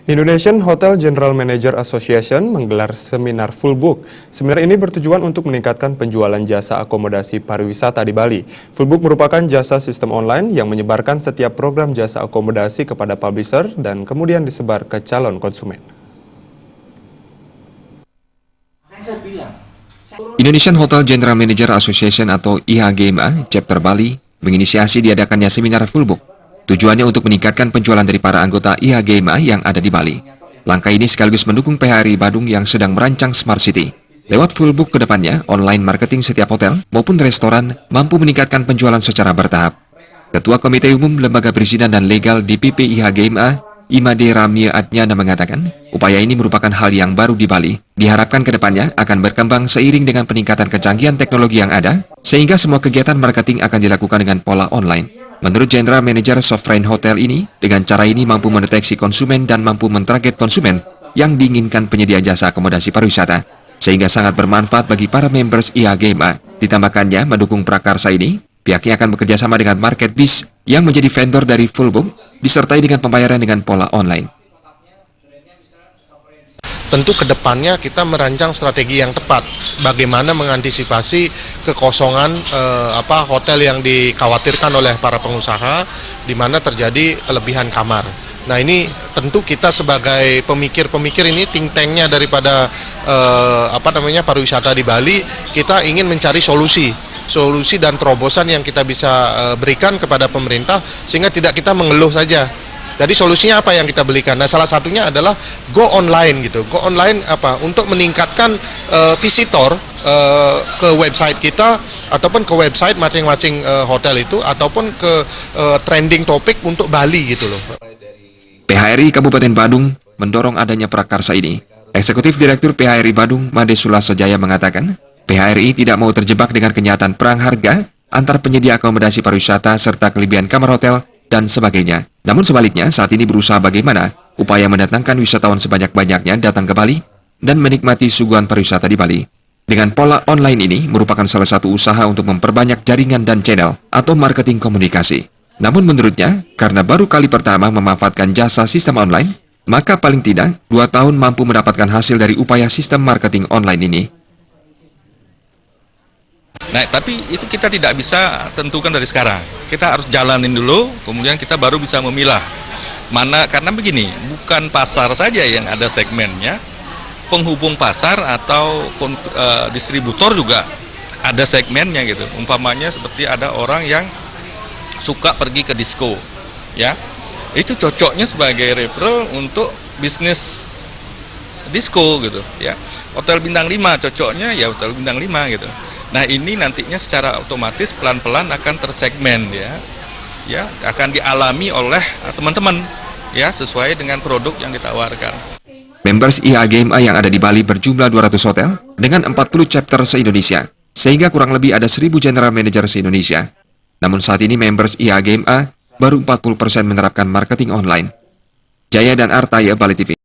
Indonesian Hotel General Manager Association menggelar seminar full book. Seminar ini bertujuan untuk meningkatkan penjualan jasa akomodasi pariwisata di Bali. Full book merupakan jasa sistem online yang menyebarkan setiap program jasa akomodasi kepada publisher dan kemudian disebar ke calon konsumen. Indonesian Hotel General Manager Association atau IHGMA Chapter Bali menginisiasi diadakannya seminar full book. Tujuannya untuk meningkatkan penjualan dari para anggota IHGMA yang ada di Bali. Langkah ini sekaligus mendukung PHRI Badung yang sedang merancang Smart City. Lewat full book ke depannya, online marketing setiap hotel maupun restoran mampu meningkatkan penjualan secara bertahap. Ketua Komite Umum Lembaga Perizinan dan Legal DPP IHGMA, Imade Ramya Adnyana mengatakan, upaya ini merupakan hal yang baru di Bali. Diharapkan ke depannya akan berkembang seiring dengan peningkatan kecanggihan teknologi yang ada, sehingga semua kegiatan marketing akan dilakukan dengan pola online. Menurut General Manager Sovereign Hotel ini, dengan cara ini mampu mendeteksi konsumen dan mampu mentarget konsumen yang diinginkan penyedia jasa akomodasi pariwisata, sehingga sangat bermanfaat bagi para members IHGMA. Ditambahkannya, mendukung prakarsa ini, pihaknya akan bekerjasama dengan MarketBiz yang menjadi vendor dari full book, disertai dengan pembayaran dengan pola online. Tentu ke depannya kita merancang strategi yang tepat bagaimana mengantisipasi kekosongan hotel yang dikhawatirkan oleh para pengusaha di mana terjadi kelebihan kamar. Nah, ini tentu kita sebagai pemikir-pemikir ini think tank-nya daripada pariwisata di Bali, kita ingin mencari solusi dan terobosan yang kita bisa berikan kepada pemerintah sehingga tidak kita mengeluh saja. Jadi solusinya apa yang kita belikan? Nah, salah satunya adalah go online gitu. Go online untuk meningkatkan visitor ke website kita ataupun ke website masing-masing hotel itu ataupun ke trending topik untuk Bali gitu loh. PHRI Kabupaten Badung mendorong adanya prakarsa ini. Eksekutif Direktur PHRI Badung, Made Sulasejaya mengatakan, PHRI tidak mau terjebak dengan kenyataan perang harga antar penyedia akomodasi pariwisata serta kelebihan kamar hotel dan sebagainya. Namun sebaliknya, saat ini berusaha bagaimana upaya mendatangkan wisatawan sebanyak-banyaknya datang ke Bali dan menikmati suguhan pariwisata di Bali. Dengan pola online ini merupakan salah satu usaha untuk memperbanyak jaringan dan channel atau marketing komunikasi. Namun menurutnya, karena baru kali pertama memanfaatkan jasa sistem online, maka paling tidak 2 tahun mampu mendapatkan hasil dari upaya sistem marketing online ini. Nah, tapi itu kita tidak bisa tentukan dari sekarang. Kita harus jalanin dulu, kemudian kita baru bisa memilah. Karena begini, bukan pasar saja yang ada segmennya, penghubung pasar atau distributor juga ada segmennya gitu. Umpamanya seperti ada orang yang suka pergi ke disco, ya. Itu cocoknya sebagai referral untuk bisnis disco gitu, ya. Hotel bintang 5 cocoknya ya hotel bintang 5 gitu. Nah, ini nantinya secara otomatis pelan-pelan akan tersegmen ya akan dialami oleh teman-teman ya sesuai dengan produk yang ditawarkan. Members IHGMA yang ada di Bali berjumlah 200 hotel dengan 40 chapter se-Indonesia, sehingga kurang lebih ada 1.000 general manager se-Indonesia. Namun saat ini members IHGMA baru 40% menerapkan marketing online. Jaya dan Artaya, Bali TV.